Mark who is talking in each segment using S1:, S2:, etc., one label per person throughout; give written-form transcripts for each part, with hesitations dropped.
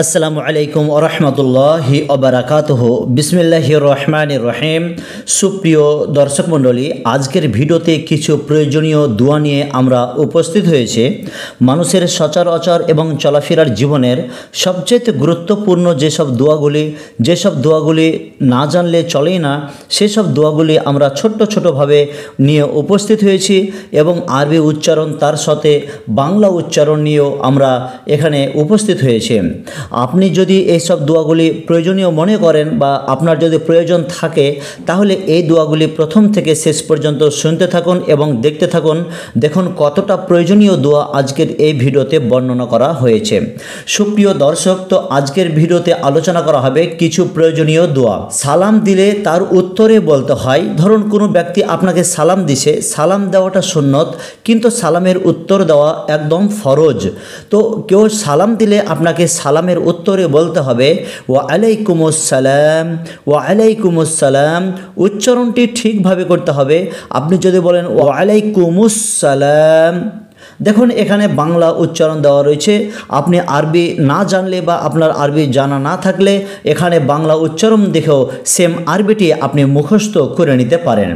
S1: আসসালামু আলাইকুম ওয়া রাহমাতুল্লাহি ওয়া বারাকাতুহু। বিসমিল্লাহির রহমানির রহিম। সুপ্রিয় দর্শক মণ্ডলী, আজকের ভিডিওতে কিছু প্রয়োজনীয় দোয়া নিয়ে আমরা উপস্থিত হয়েছে। মানুষের সচরাচর এবং চলাফেরার জীবনের সবচেয়ে গুরুত্বপূর্ণ যেসব দোয়াগুলি না জানলে চলেই না, সেসব দোয়াগুলি আমরা ছোট্টভাবে নিয়ে উপস্থিত হয়েছি এবং আরবি উচ্চারণ তার সাথে বাংলা উচ্চারণ নিয়েও আমরা এখানে উপস্থিত হয়েছি। আপনি যদি এইসব দোয়াগুলি প্রয়োজনীয় মনে করেন বা আপনার যদি প্রয়োজন থাকে, তাহলে এই দোয়াগুলি প্রথম থেকে শেষ পর্যন্ত শুনতে থাকুন এবং দেখতে থাকুন। দেখুন কতটা প্রয়োজনীয় দোয়া আজকের এই ভিডিওতে বর্ণনা করা হয়েছে। সুপ্রিয় দর্শক, তো আজকের ভিডিওতে আলোচনা করা হবে কিছু প্রয়োজনীয় দোয়া। সালাম দিলে তার উত্তরে বলতে হয়, ধরুন কোনো ব্যক্তি আপনাকে সালাম দিছে, সালাম দেওয়াটা সুন্নত, কিন্তু সালামের উত্তর দেওয়া একদম ফরজ। তো কেউ সালাম দিলে আপনাকে সালামের উত্তরে বলতে হবে ওয়া আলাইকুমুসসালাম, ওয়া আলাইকুমুসসালাম। উচ্চারণটি ঠিকভাবে করতে হবে। আপনি যদি বলেন ওয়া আলাইকুমুসসালাম, দেখুন এখানে বাংলা উচ্চারণ দেওয়া রয়েছে। আপনি আরবি না জানলে বা আপনার আরবি জানা না থাকলে এখানে বাংলা উচ্চারণ দেখেও সেম আরবিটি আপনি মুখস্থ করে নিতে পারেন।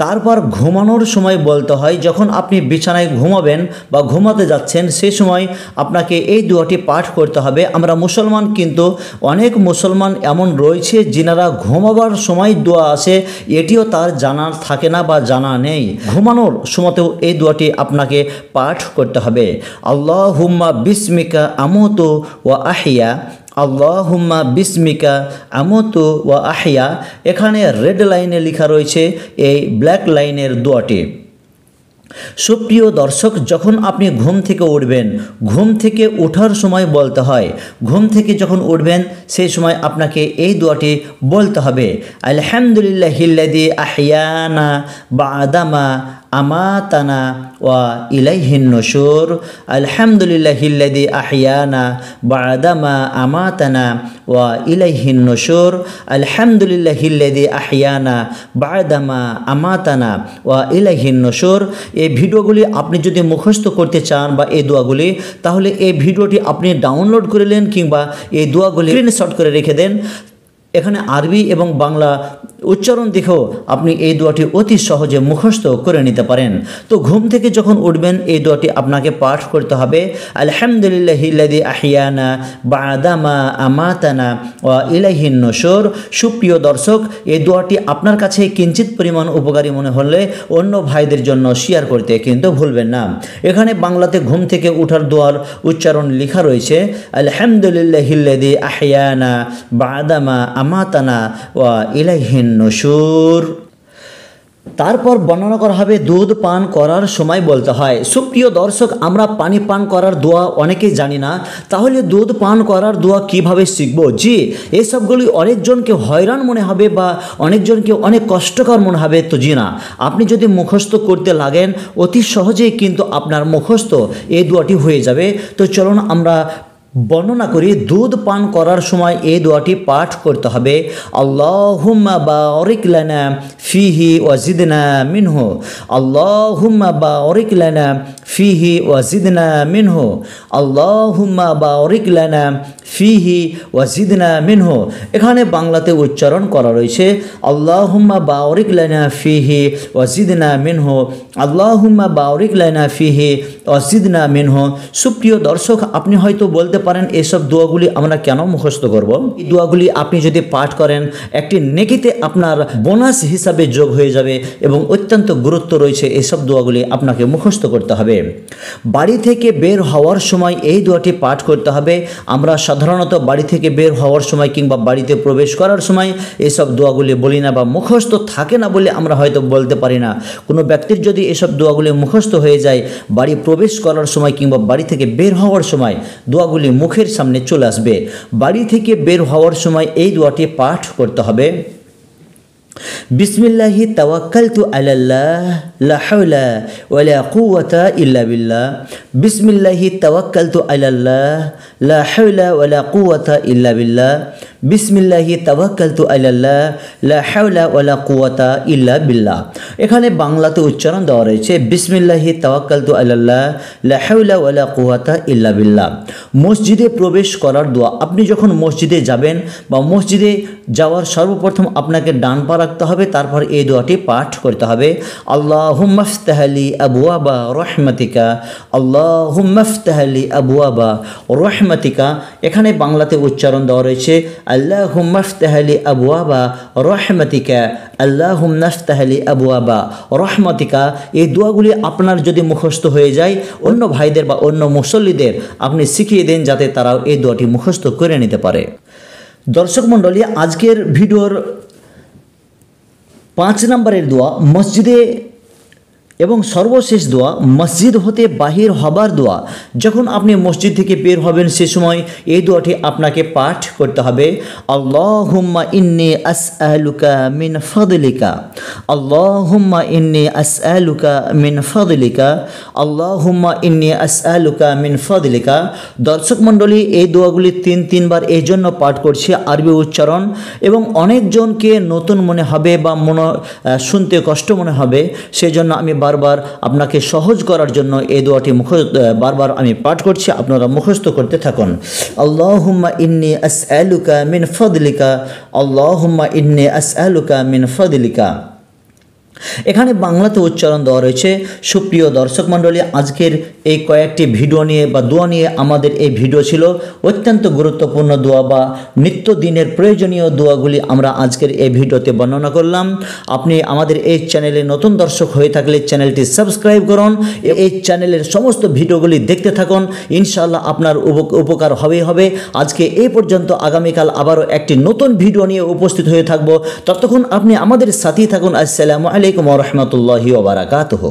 S1: তারপর ঘুমানোর সময় বলতে হয়, যখন আপনি বিছানায় ঘুমাবেন বা ঘুমাতে যাচ্ছেন সেই সময় আপনাকে এই দোয়াটি পাঠ করতে হবে। আমরা মুসলমান, কিন্তু অনেক মুসলমান এমন রয়েছে যিনারা ঘুমাবার সময় দোয়া আসে এটিও তার জানা থাকে না বা জানা নেই। ঘুমানোর সময়তেও এই দোয়াটি আপনাকে পাঠ করতে হবে। আল্লাহুম্মা বিসমিকা আমুতু ওয়া আহিয়া, আল্লাহুম্মা বিসমিকা আমুতু ওয়া আহিয়া। এখানে রেড লাইনে লেখা রয়েছে এই ব্ল্যাক লাইনের দোয়াটি। সুপ্রিয় দর্শক, যখন আপনি ঘুম থেকে উঠবেন, ঘুম থেকে ওঠার সময় বলতে হয়। ঘুম থেকে যখন উঠবেন সেই সময় আপনাকে এই দোয়াটি বলতে হবে, আলহামদুলিল্লাহিল্লাযী আহিয়ানা বা'দামা আমাতানা ওয়া ইলাইহিন নুশুর। আলহামদুলিল্লাহিল্লাযী আহিয়ানা বা'দামা আমাতানা ওয়া ইলাইহিন নুশুর। আলহামদুলিল্লাহিল্লাযী আহিয়ানা বা'দামা আমাতানা ওয়া ইলাইহিন নুশুর। এই ভিডিওগুলি আপনি যদি মুখস্থ করতে চান বা এই দোয়াগুলি, তাহলে এই ভিডিওটি আপনি ডাউনলোড করে নেন কিংবা এই দোয়াগুলি স্ক্রিনশট করে রেখে দেন। এখানে আরবি এবং বাংলা উচ্চারণ দেখেও আপনি এই দোয়াটি অতি সহজে মুখস্থ করে নিতে পারেন। তো ঘুম থেকে যখন উঠবেন এই দোয়াটি আপনাকে পাঠ করতে হবে, আলহামদুলিল্লাহিল্লাযী আহিয়ানা বা'দামা আমাতানা ওয়া ইলাইহিন নুশুর। সুপ্রিয় দর্শক, এই দোয়াটি আপনার কাছে কিঞ্চিত পরিমাণ উপকারী মনে হলে অন্য ভাইদের জন্য শেয়ার করতে কিন্তু ভুলবেন না। এখানে বাংলাতে ঘুম থেকে উঠার দোয়ার উচ্চারণ লেখা রয়েছে, আলহামদুলিল্লাহিল্লাযী আহিয়ানা বা'দামা আমাতানা ওয়া ইলাইহিন নুশুর। তারপর বর্ণনা করা হবে দুধ পান করার সময় বলতে হয়। সুপ্রিয় দর্শক, আমরা পানি পান করার দোয়া অনেকেই জানি না, তাহলে দুধ পান করার দোয়া কিভাবে শিখব? জি, এসবগুলি অনেকজনকে হয়রান মনে হবে বা অনেকজনকে অনেক কষ্টকর মনে হবে। তো জি না, আপনি যদি মুখস্থ করতে লাগেন অতি সহজেই কিন্তু আপনার মুখস্থ এই দোয়াটি হয়ে যাবে। তো চলুন আমরা বর্ণনা করি। দুধ পান করার সময় এই দোয়াটি পাঠ করতে হবে, আল্লাহুম্মা বারিক লানা ফিহি ওয়া জিদনা মিনহু, আল্লাহুম্মা বারিক লানা ফিহি ওয়া জিদনা মিনহু, আল্লাহুম্মা বারিক লানা ফিহি ওয়া জিদনা মিনহু। এখানে বাংলাতে উচ্চারণ করা রয়েছে, আল্লাহুম্মা বারিক লানা ফিহি ওয়া জিদনা মিনহু, আল্লাহুম্মা বারিক লানা ফিহি ওয়া জিদনা মিনহু। সুপ্রিয় দর্শক, আপনি হয়তো বলতে পারেন এসব দোয়াগুলি আমরা কেন মুখস্থ করব? এই দোয়াগুলি আপনি যদি পাঠ করেন একটি নেকিতে আপনার বোনাস হিসাবে যোগ হয়ে যাবে এবং অত্যন্ত গুরুত্ব রয়েছে এসব দোয়াগুলি আপনাকে মুখস্থ করতে হবে। বাড়ি থেকে বের হওয়ার সময় এই দোয়াটি পাঠ করতে হবে। আমরা সাধারণত বাড়ি থেকে বের হওয়ার সময় কিংবা বাড়িতে প্রবেশ করার সময় এসব দোয়াগুলি বলি না বা মুখস্থ থাকে না বলে আমরা হয়তো বলতে পারি না। কোনো ব্যক্তির যদি এসব দোয়াগুলি মুখস্থ হয়ে যায়, বাড়ি প্রবেশ করার সময় কিংবা বাড়ি থেকে বের হওয়ার সময় দোয়াগুলি মুখের সামনে চলে আসবে। বাড়ি থেকে বের হওয়ার সময় এই দোয়াটি পাঠ করতে হবে, বিসমিল্লাহি তাওয়াক্কালতু আলাল্লাহ লা হাওলা ওয়ালা কুওয়াতা ইল্লা বিল্লাহ, বিসমিল্লাহি তাওয়াক্কালতু আলাল্লাহ লা হাওলা ওয়ালা কুওয়াতা ইল্লা বিল্লাহ, বিসমিল্লাহি তাওয়াক্কালতু আলাল্লাহ লা হাওলা ওয়ালা কুওয়াতা ইল্লা বিল্লাহ। এখানে বাংলাতে উচ্চারণ দেওয়া রয়েছে বিসমিল্লাহি তাওয়াক্কালতু আলাল্লাহ লা হাওলা ওয়ালা কুওয়াতা ইল্লা বিল্লাহ। মসজিদে প্রবেশ করার দোয়া। আপনি যখন মসজিদে যাবেন বা মসজিদে যাওয়ার সর্বপ্রথম আপনাকে ডান পা রাখতে হবে, তারপর এই দোয়াটি পাঠ করতে হবে। আল্লাহুম্মা ফতাহলি আবওয়াবা রহমাতিকা, আল্লাহুম্মা ফতাহলি আবওয়াবা রহমাতিকা। এখানে বাংলাতে উচ্চারণ দেওয়া রয়েছে আল্লাহুম্মা ফতাহলি আবওয়াবা রহমাতিকা, আল্লাহুম্মা ফতাহলি আবওয়াবা রহমাতিকা। এই দোয়াগুলি আপনার যদি মুখস্থ হয়ে যায়, অন্য ভাইদের বা অন্য মুসল্লিদের আপনি শিখিয়ে দেন যাতে তারাও এই দোয়াটি মুখস্থ করে নিতে পারে। দর্শক মণ্ডলী, আজকের ভিডিওর 5 নম্বরের দোয়া মসজিদে এবং সর্বশেষ দোয়া মসজিদ হতে বাহির হবার দোয়া। যখন আপনি মসজিদ থেকে বের হবেন সে সময় এই দোয়াটি আপনাকে পাঠ করতে হবে। আল্লাহুম্মা ইন্নী আসআলুকা মিন ফাদলিকা, আল্লাহুম্মা ইন্নী আসআলুকা মিন ফাদলিকা, আল্লাহুম্মা ইন্নী আসআলুকা মিন ফাদলিকা। দর্শক মণ্ডলী, এই দোয়াগুলি 3 বার এই জন্য পাঠ করছি, আরবি উচ্চারণ, এবং অনেকজনকে নতুন মনে হবে বা শুনতে কষ্ট মনে হবে, সেই জন্য আমি বারবার আপনাকে সহজ করার জন্য এই দোয়াটি বারবার আমি পাঠ করছি, আপনারা মুখস্থ করতে থাকুন। আল্লাহুম্মা ইন্নী আসআলুকা মিন ফাদলিকা, আল্লাহুম্মা ইন্নী আসআলুকা মিন ফাদলিকা। এখানে বাংলাতে উচ্চারণ দেওয়া রয়েছে। সুপ্রিয় দর্শক মণ্ডলী, আজকের এই কয়েকটি ভিডিও নিয়ে বা দোয়া নিয়ে আমাদের এই ভিডিও ছিল। অত্যন্ত গুরুত্বপূর্ণ দোয়া বা নিত্যদিনের প্রয়োজনীয় দোয়াগুলি আমরা আজকের এই ভিডিওতে বর্ণনা করলাম। আপনি আমাদের এই চ্যানেলে নতুন দর্শক হয়ে থাকলে চ্যানেলটি সাবস্ক্রাইব করুন, এই চ্যানেলের সমস্ত ভিডিওগুলি দেখতে থাকুন, ইনশাআল্লাহ আপনার উপকার হবে। আজকে এই পর্যন্ত। আগামীকাল আবারও একটি নতুন ভিডিও নিয়ে উপস্থিত হয়ে থাকব। ততক্ষণ আপনি আমাদের সাথেই থাকুন। আসসালামু আলাইকুম ওয়া রাহমাতুল্লাহি ওয়া বারাকাতুহু।